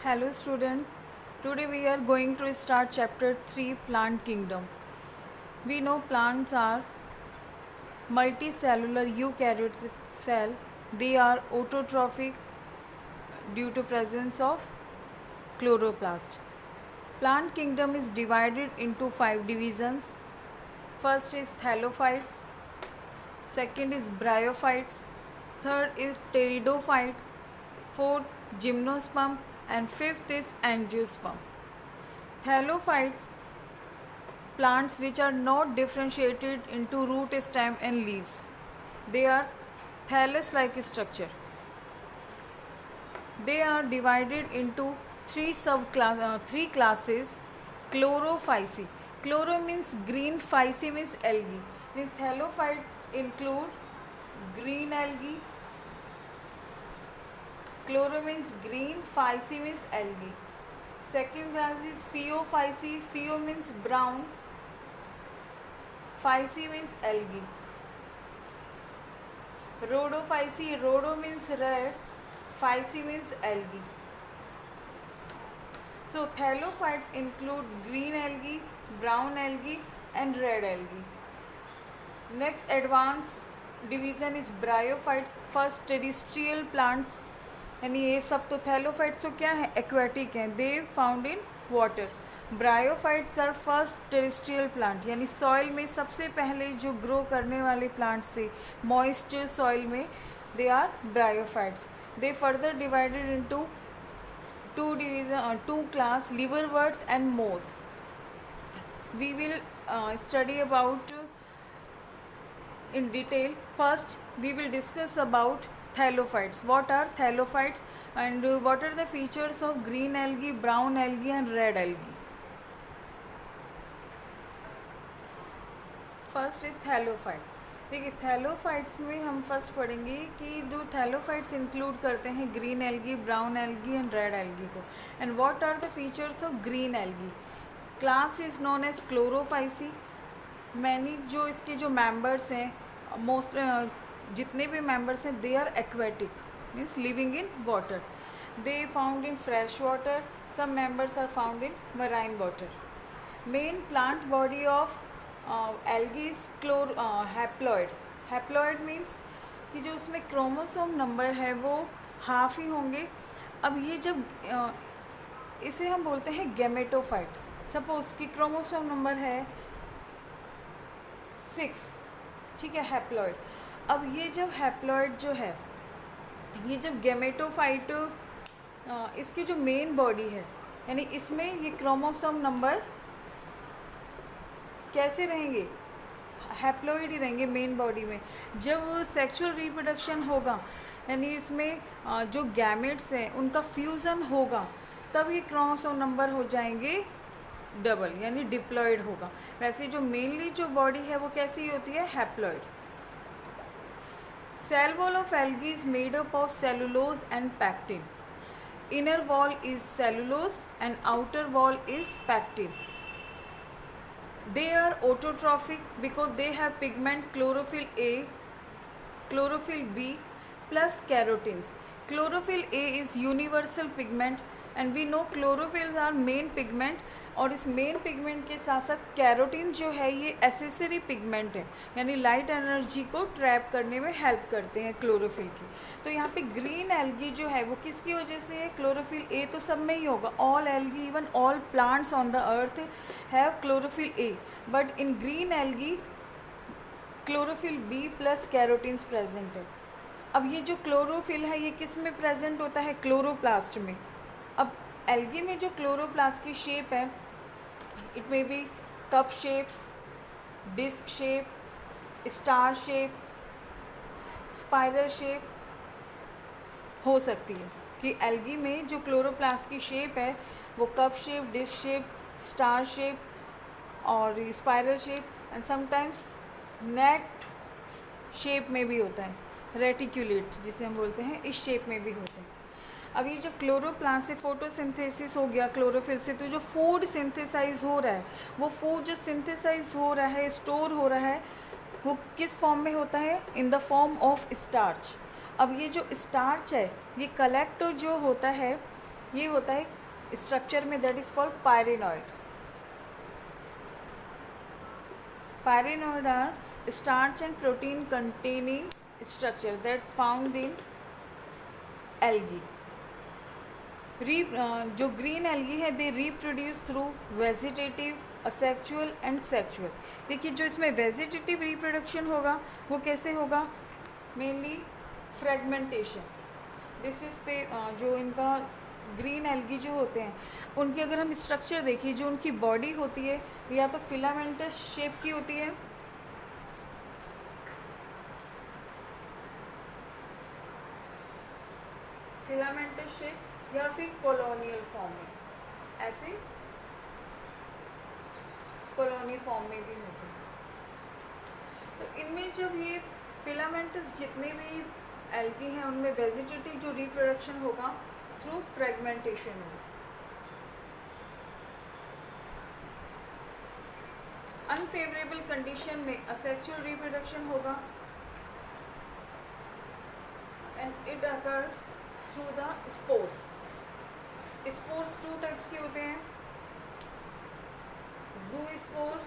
Hello student, today we are going to start chapter 3 Plant Kingdom. We know plants are multicellular eukaryotic cell. They are autotrophic due to presence of chloroplast. Plant kingdom is divided into 5 divisions. First is thallophytes, second is bryophytes, third is pteridophytes, fourth gymnosperm and fifth is angiosperm. Thallophytes, plants which are not differentiated into root, stem and leaves. They are thallus-like structure. They are divided into three classes. Chlorophyceae. Chloro means green, phyceae means algae. Means thallophytes include green algae. Chloro means green, phyceae means algae. Second class is Phaeophyceae. Pheo means brown, Phyceae means algae. Rhodophyceae. Rhodo means red, Phyceae means algae. So thallophytes include green algae, brown algae and red algae. Next advanced division is bryophytes. First terrestrial plants, यानी ये सब तो thallophytes तो क्या है, aquatic हैं, they found in water. Bryophytes are first terrestrial plant, यानी soil में सबसे पहले जो ग्रो करने वाले प्लांट्स थे मॉइस्ट सॉइल में, they are bryophytes. They further divided into two class, liverworts and moss. We will study about in detail. First we will discuss about thallophytes. What are thallophytes and what are the features of green algae, brown algae and red algae? First is thallophytes. देखिए thallophytes में हम first पढ़ेंगे कि जो thallophytes include करते हैं green algae, brown algae and red algae को. And what are the features of green algae? Class is known as chlorophyceae. Many जो इसके जो मेंबर्स हैं, मोस्ट जितने भी मेंबर्स हैं, they are aquatic means living in water. They found in fresh water. Some members are found in marine water. Main plant body of algae is haploid. Haploid means कि जो उसमें chromosome number है वो half ही होंगे. अब ये जब इसे हम बोलते हैं गैमेटोफाइट. सपोज कि क्रोमोसोम नंबर है 6, ठीक है, हैप्लॉइड. अब ये जब हैप्लॉइड जो है, ये जब गैमेटोफाइट, इसकी जो मेन बॉडी है, यानी इसमें ये क्रोमोसोम नंबर कैसे रहेंगे, हैप्लॉइड ही रहेंगे मेन बॉडी में. जब सेक्सुअल रिप्रोडक्शन होगा, यानी इसमें जो गैमेट्स हैं उनका फ्यूज़न होगा, तब ये क्रोमोसोम नंबर हो जाएंगे डबल, यानी डिप्लॉइड होगा. वैसे जो मेनली जो बॉडी है वो कैसी होती है, haploid. Cell wall of algae is made up of cellulose and pectin. Inner wall is cellulose and outer wall is pectin. They are autotrophic because they have pigment chlorophyll A, chlorophyll B plus carotenes. Chlorophyll A is universal pigment and we know chlorophylls are main pigment. और इस main pigment के साथ साथ carotene जो है ये accessory pigment है, यानी लाइट एनर्जी को ट्रैप करने में हेल्प करते हैं क्लोरोफिल की. तो यहाँ पे ग्रीन एल्गी जो है वो किसकी वजह से है, क्लोरोफिल ए तो सब में ही होगा. All algae, even all plants on the earth have chlorophyll A, but in green algae chlorophyll B plus carotenes present है. अब ये जो क्लोरोफिल है ये किस में प्रेजेंट होता है, क्लोरोप्लास्ट में. अब एल्गी में जो क्लोरोप्लास्ट की शेप है, it may be cup shape, disc shape, star shape, spiral shape हो सकती है. कि एल्गी में जो क्लोरोप्लास्ट की शेप है वो cup shape, disc shape, star shape और spiral shape and sometimes net shape में भी होता है, रेटिक्यूलेट जिसे हम बोलते हैं, इस शेप में भी होते हैं. अब ये जब क्लोरोप्लास्ट से फोटोसिंथेसिस हो गया क्लोरोफिल से, तो जो फूड सिंथेसाइज हो रहा है, वो फूड जो सिंथेसाइज हो रहा है, स्टोर हो रहा है, वो किस फॉर्म में होता है, in the form of starch. अब ये जो स्टार्च है ये कलेक्ट जो होता है ये होता है स्ट्रक्चर में, that is called pyrenoid. Pyranod are starch and protein containing structure that found in algae. जो ग्रीन एल्गी है they reproduce through vegetative, asexual and sexual. देखिए जो इसमें वेजिटेटिव रिप्रोडक्शन होगा वो कैसे होगा, मेनली फ्रेगमेंटेशन. दिस इज जो इनका ग्रीन एल्गी जो होते हैं उनकी अगर हम स्ट्रक्चर देखिए, जो उनकी बॉडी होती है या तो फिलामेंटस शेप की होती है, फिलामेंटस शेप, या फिर कॉलोनियल फॉर्म में, ऐसे कॉलोनी फॉर्म में भी होते हैं. तो इनमें जब ये फिलामेंटस जितने भी एल्गी हैं उनमें वेजिटेटिव जो रिप्रोडक्शन होगा थ्रू फ्रेगमेंटेशन होगा. अनफेवरेबल कंडीशन में असेक्चुअल रिप्रोडक्शन होगा and it occurs through the spores. Spores two types के होते हैं, जू स्पोर्स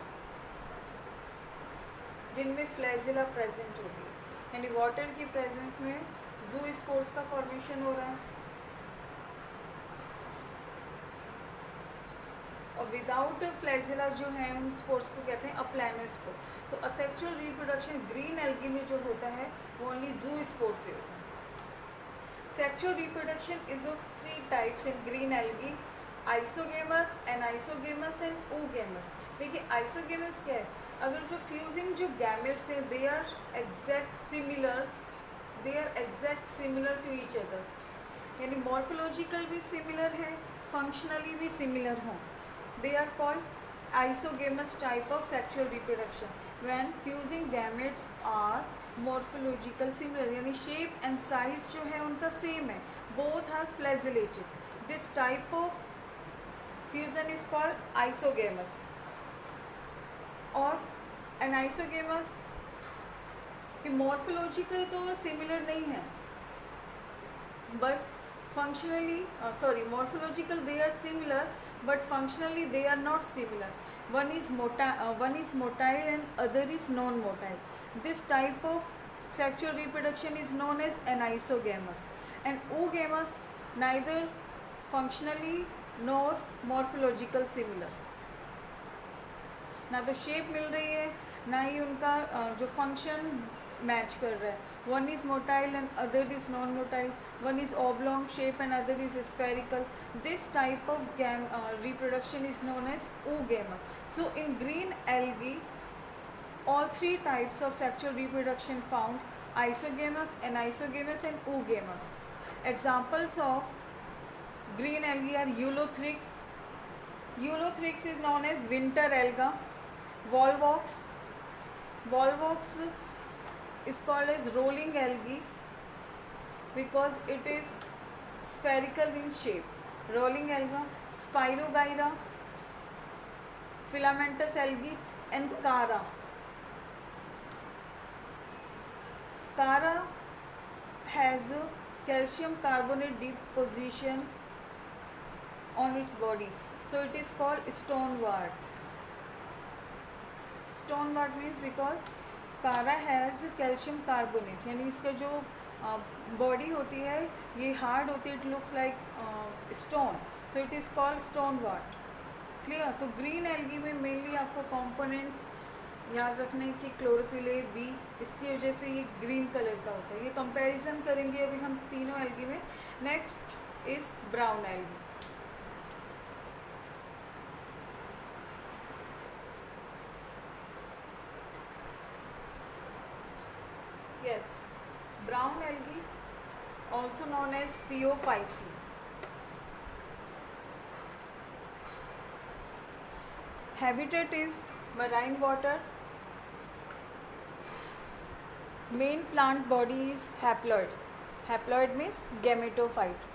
जिनमें फ्लैजिला प्रेजेंट होती है, यानी वाटर की प्रेजेंस में जू स्पोर्स का फॉर्मेशन हो रहा है. और विदाउट फ्लैजिला जो है उन स्पोर्स को कहते हैं अप्लानोस्पोर. तो असेक्चुअल रिप्रोडक्शन ग्रीन एल्गी में जो होता है वो ओनली जू स्पोर से होता है. Sexual reproduction is of 3 types in green algae, isogamous, anisogamous and oogamous. देखिए आइसोगेमस क्या है, अगर जो फ्यूजिंग जो गैमेट्स हैं they are exact similar to each other, यानी मॉर्फोलॉजिकल भी सिमिलर है, फंक्शनली भी सिमिलर हों. They are called isogamous type of sexual reproduction when fusing gametes are morphological similar, यानी shape and size जो है उनका same है, both are flagellated. This type of fusion is called isogamous. और anisogamous कि morphological तो similar नहीं है but functionally morphological they are similar but functionally they are not similar. One is motile and other is non-motile. This type of sexual reproduction is known as anisogamous. And oogamous neither functionally nor morphological similar. ना तो shape मिल रही है ना ही उनका जो function match कर रहा है. One is motile and other is non-motile. One is oblong shape and other is spherical. This type of reproduction is known as oogamous. So in green algae, all 3 types of sexual reproduction found: isogamous, anisogamous and oogamous. Examples of green algae are Eulothrix. Eulothrix is known as winter alga. Volvox is called as rolling algae because it is spherical in shape. Rolling alga, Spirogyra, filamentous algae and Chara. Chara has a calcium carbonate deposition on its body, so it is called stonewort. Stonewort means because Chara has calcium carbonate, यानी इसका जो body होती है ये hard होती है, it looks like stone, so it is called stonewort. Clear. तो green algae में मेनली आपको कंपोनेंट्स याद रखने की क्लोरोफिल ए, बी, इसकी वजह से ये ग्रीन कलर का होता है. ये कंपैरिजन करेंगे अभी हम तीनों एल्गी में. Next is brown algae. Yes, brown algae, also known as Phaeophyceae. Habitat is marine water. Main plant body is haploid. Haploid means gametophyte.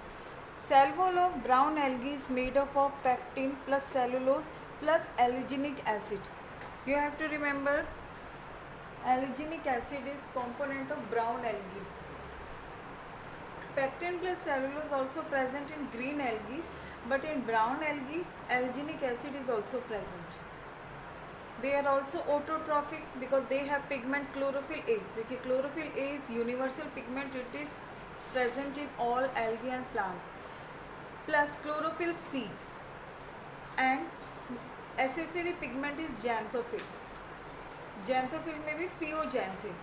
Cell wall of brown algae is made up of pectin plus cellulose plus alginic acid. You have to remember, alginic acid is component of brown algae. Pectin plus cellulose also present in green algae, but in brown algae alginic acid is also present. They are also autotrophic because they have pigment chlorophyll A. देखिए chlorophyll A is universal pigment, it is present in all algae and plant. Plus chlorophyll C and accessory pigment is xanthophyll. xanthophyll में भी pheoxanthin.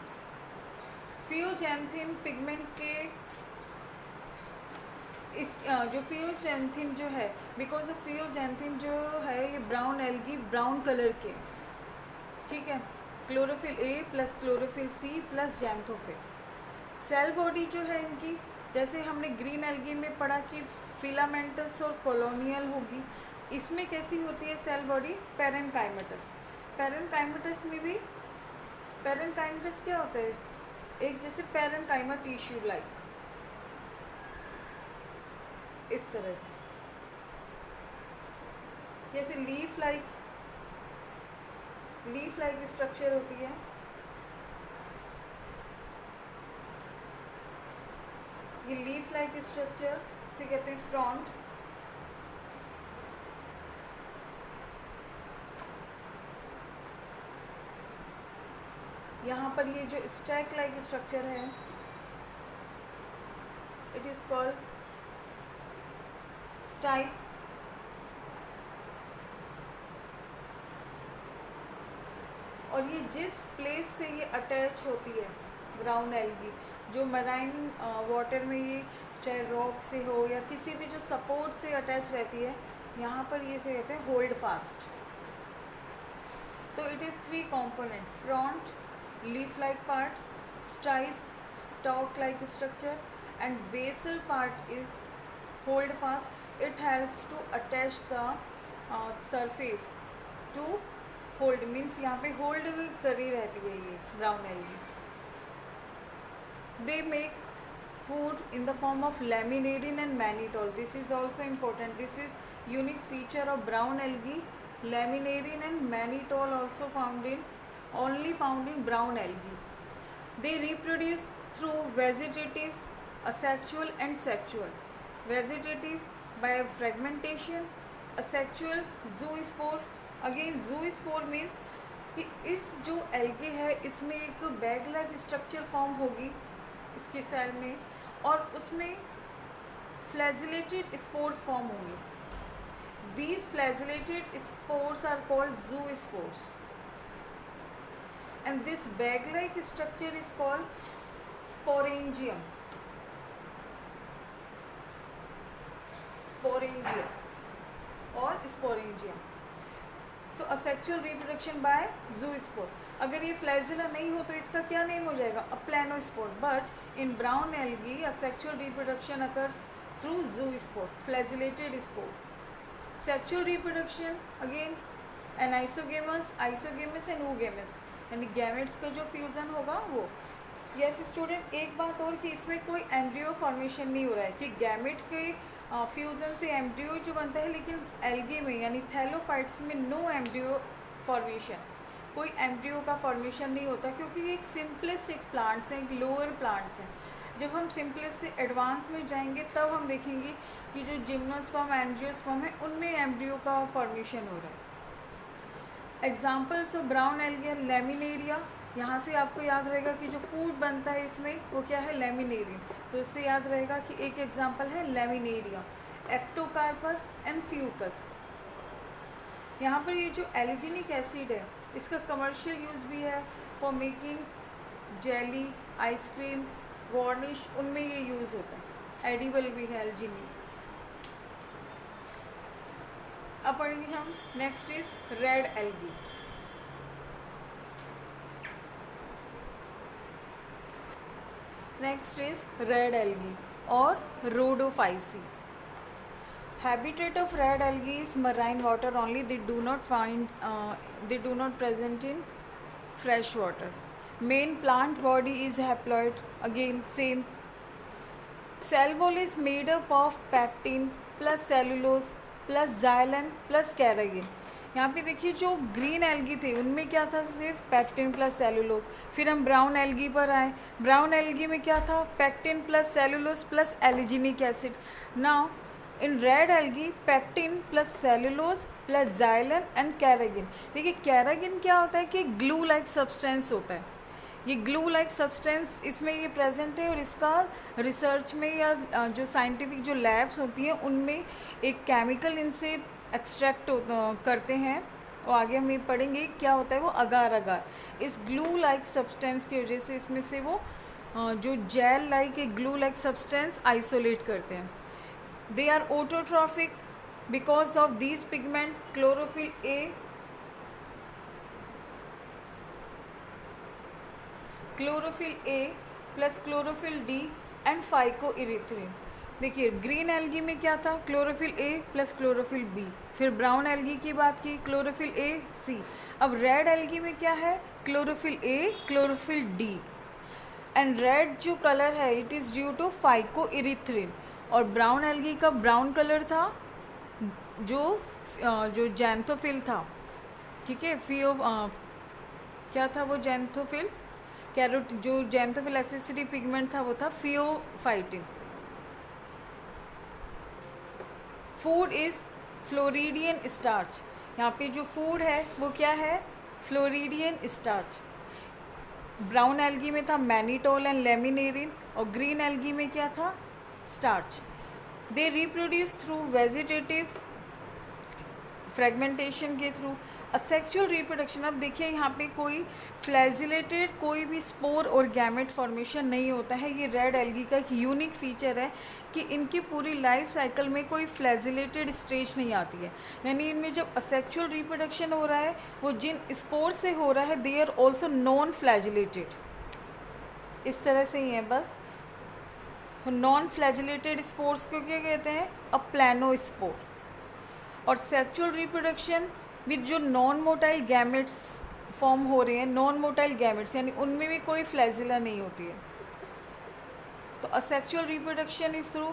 pheoxanthin pigment के इस जो pheoxanthin जो है, because of pheoxanthin जो है ये ब्राउन एल्गी ब्राउन कलर के, ठीक है, chlorophyll A plus chlorophyll C plus xanthophyll. Cell body जो है इनकी, जैसे हमने ग्रीन एल्गी में पढ़ा कि फिलामेंटस और कॉलोनियल होगी, इसमें कैसी होती है सेल बॉडी? पैरेनकाइमेटस. पैरेनकाइमेटस में भी, पैरेनकाइमेटस क्या होता है? एक जैसे पैरेनकाइमा टिश्यू लाइक, इस तरह से, जैसे लीफ लाइक स्ट्रक्चर होती है. ये लीफ लाइक स्ट्रक्चर से कहते हैं फ्रॉन्ट. यहाँ पर ये जो स्टैक लाइक स्ट्रक्चर है, इट इज कॉल्ड स्टाइक. और ये जिस प्लेस से ये अटैच होती है ब्राउन एल्गी, जो मराइन वाटर में ये चाहे रॉक से हो या किसी भी जो सपोर्ट से अटैच रहती है, यहाँ पर ये से कहते हैं होल्ड फास्ट. तो it is 3 component: front, leaf like part, strike, stalk like structure, and basal part is hold fast. It helps to attach the surface to hold, means यहाँ पे hold करी रहती है ये brown algae. They make food in the form of laminarin and mannitol. This is also important. This is unique feature of brown algae. Laminarin and mannitol also only found in brown algae. They reproduce through vegetative, asexual and sexual. Vegetative by fragmentation, asexual zoospore. Again zoospore means कि इस जो algae है इसमें एक bag like structure form होगी इसके cell में, और उसमें फ्लैजिलेटेड स्पोर्स फॉर्म होंगे. These flagellated spores are called zoospores, and this bag-like structure is called sporangium. Or sporangium. So asexual reproduction by zoospore. अगर ये फ्लैजिला नहीं हो तो इसका क्या नेम हो जाएगा? Aplanospore. But in brown algae asexual reproduction occurs through zoospore, flagellated spores. Sexual reproduction again anisogamous, isogamous and oogamous, यानी गैमेट्स का जो फ्यूज़न होगा वो. यस स्टूडेंट, एक बात और कि इसमें कोई एम्ब्रियो फॉर्मेशन नहीं हो रहा है, कि गैमेट के फ्यूज़न से एम्ब्रियो जो बनता है, लेकिन एल्गी में यानी थैलोफाइट्स में नो एम्ब्रियो फॉर्मेशन, कोई एम्ब्रियो का फॉर्मेशन नहीं होता, क्योंकि ये एक सिंपलेस्ट एक प्लांट्स हैं, एक लोअर प्लांट्स हैं. जब हम सिंपलेस्ट से एडवांस में जाएंगे तब हम देखेंगे कि जो जिम्नोस्पर्म एंजियोस्पर्म है उनमें एम्ब्रियो का फॉर्मेशन हो रहा है. Examples of brown algae, laminaria. यहाँ से आपको याद रहेगा कि जो फूड बनता है इसमें वो क्या है? लेमिनेरियम. तो इससे याद रहेगा कि एक एग्जाम्पल है लेमिनेरिया. Ectocarpus and Fucus. यहाँ पर ये जो एलिजिनिक एसिड है इसका कमर्शियल यूज़ भी है for making jelly, ice cream, varnish, उनमें ये यूज़ होता है. एडिबल भी है एलिजिनिक. अब पढ़ेंगे हम next is red algae. Next is red algae और Rhodophyceae. Habitat of red algae is marine water only. They do not present in fresh water. Main plant body is haploid. Again same. Cell wall is made up of pectin plus cellulose plus xylem plus carrageen. यहाँ पे देखिए जो green algae थे उनमें क्या था? सिर्फ pectin plus cellulose. फिर हम ब्राउन एल्गी पर आए. ब्राउन एल्गी में क्या था? Pectin plus cellulose plus alginic acid. Now in red algae pectin plus cellulose plus xylan and carrageenan. देखिए कैरागिन क्या होता है कि ग्लू लाइक सब्सटेंस होता है, ये ग्लू लाइक सब्सटेंस इसमें ये प्रेजेंट है और इसका रिसर्च में या जो साइंटिफिक जो लैब्स होती हैं उनमें एक केमिकल इनसे एक्सट्रैक्ट करते हैं और आगे हम ये पढ़ेंगे क्या होता है वो अगार अगार। इस ग्लू लाइक सब्सटेंस की वजह से इसमें से वो जो जेल लाइक एक ग्लू लाइक सब्सटेंस आइसोलेट करते हैं। They are autotrophic because of these pigment chlorophyll A, chlorophyll A plus chlorophyll D and phycoerythrin. देखिए ग्रीन एल्गी में क्या था, chlorophyll A plus chlorophyll B. फिर ब्राउन एल्गी की बात की, क्लोरोफिल ए सी। अब रेड एल्गी में क्या है, chlorophyll A chlorophyll D. And red जो कलर है इट इज़ ड्यू टू फाइकोइरिथ्रिन। और ब्राउन एल्गी का ब्राउन कलर था जो जैंथोफिल था, ठीक है। फियो क्या था वो जैंथोफिल, कैरोट जो जैंथोफिल एसेसिटी पिगमेंट था वो था pheophytin. Food is floridean starch. यहाँ पे जो फूड है वो क्या है, फ्लोरिडियन स्टार्च। ब्राउन एल्गी में था मैनिटोल एंड लेमिनेरिन और ग्रीन एल्गी में क्या था, स्टार्च। दे रिप्रोड्यूस थ्रू वेजिटेटिव फ्रेगमेंटेशन के थ्रू। असेक्सुअल रिप्रोडक्शन, अब देखिए यहाँ पे कोई फ्लैजिलेटेड कोई भी स्पोर और गैमेट फॉर्मेशन नहीं होता है। ये रेड एल्गी का एक यूनिक फीचर है कि इनकी पूरी लाइफ साइकिल में कोई फ्लैजिलेटेड स्टेज नहीं आती है। यानी इनमें जब असेक्सुअल रिप्रोडक्शन हो रहा है वो जिन स्पोर से हो रहा है they are also non flagellated, इस तरह से ही है बस। तो नॉन फ्लैजिलेटेड स्पोर्स को क्या कहते हैं, अ प्लानोस्पोर। और सेक्सुअल रिप्रोडक्शन विद जो नॉन मोटाइल गैमेट्स फॉर्म हो रहे हैं, नॉन मोटाइल गैमेट्स यानी उनमें भी कोई फ्लैजिला नहीं होती है। तो asexual reproduction is through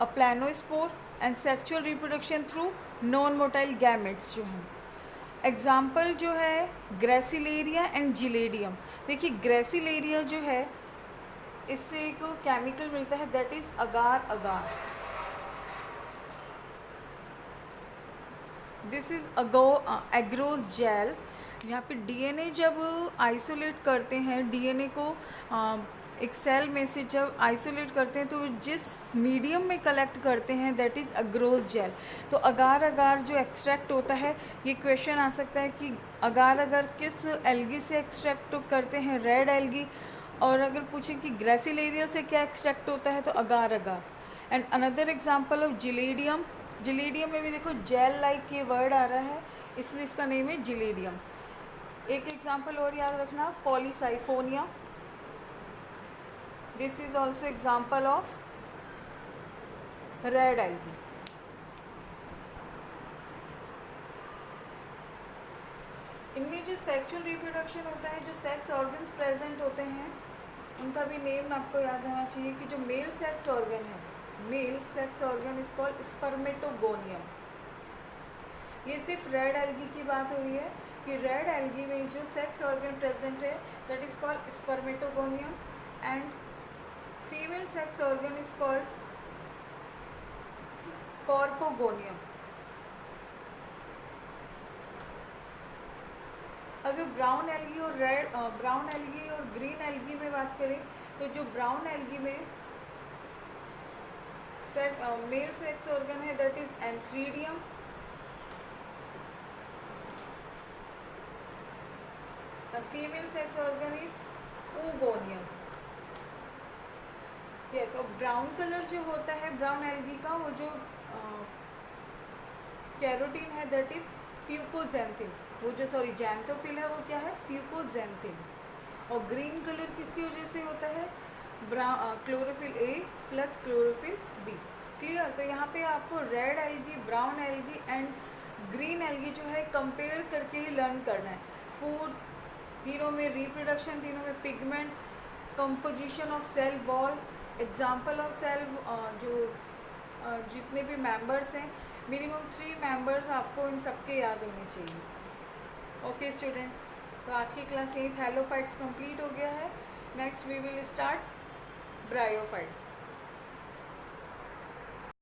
aplanospore and sexual reproduction through non motile gametes जो हैं। एग्जाम्पल जो है ग्रेसिलेरिया एंड जिलेडियम। देखिए ग्रेसिलेरिया जो है इससे एक केमिकल मिलता है that is agar agar. This is agarose gel. यहाँ पे डीएनए जब आइसोलेट करते हैं, डीएनए को एक सेल में से जब आइसोलेट करते हैं तो जिस मीडियम में कलेक्ट करते हैं दैट इज़ अग्रोज जेल। तो अगार अगार जो एक्सट्रैक्ट होता है, ये क्वेश्चन आ सकता है कि अगार अगार किस एल्गी से एक्सट्रैक्ट करते हैं, रेड एल्गी। और अगर पूछें कि ग्रेसिलेरिया से क्या एक्सट्रैक्ट होता है तो agar agar. And another example of gelidium, gelidium में भी देखो जेल लाइक ये वर्ड आ रहा है इसलिए इसका नेम है जिलेडियम। एक एग्जांपल और याद रखना, Polysiphonia, this is also example of red algae. इनमें जो सेक्सुअल रिप्रोडक्शन होता है, जो सेक्स ऑर्गन्स प्रेजेंट होते हैं उनका भी नेम आपको याद होना चाहिए कि जो मेल सेक्स ऑर्गन है, mail sex organ is called spermatogonium. ये सिर्फ रेड एल्गी की बात हो रही है कि रेड एल्गी में जो सेक्स ऑर्गन प्रेजेंट है that is called spermatogonium and female sex organ is called carpogonium. अगर ब्राउन एल्गी और ग्रीन एल्गी में बात करें तो जो ब्राउन एल्गी में मेल सेक्स ऑर्गन है that is antheridium, female sex organ is oogonia। Yes, और ब्राउन कलर जो होता है ब्राउन एल्गी का, वो जो कैरोटीन है दैट इज फ्यूकोजेंथिन। वो जो जैंथोफिल है वो क्या है, फ्यूकोजेंथिन। और ग्रीन कलर किसकी वजह से होता है, chlorophyll A plus chlorophyll B. Clear. तो यहाँ पे आपको red algae, brown algae and green algae जो है कंपेयर करके ही लर्न करना है। फूड तीनों में, रिप्रोडक्शन तीनों में, pigment, composition of cell wall, example of cell, जो जितने भी मेंबर्स हैं मिनिमम 3 मेंबर्स आपको इन सबके याद होने चाहिए। ओके स्टूडेंट, तो आज की क्लास यही थैलोफाइट्स कंप्लीट हो गया है। Next we will start bryophytes.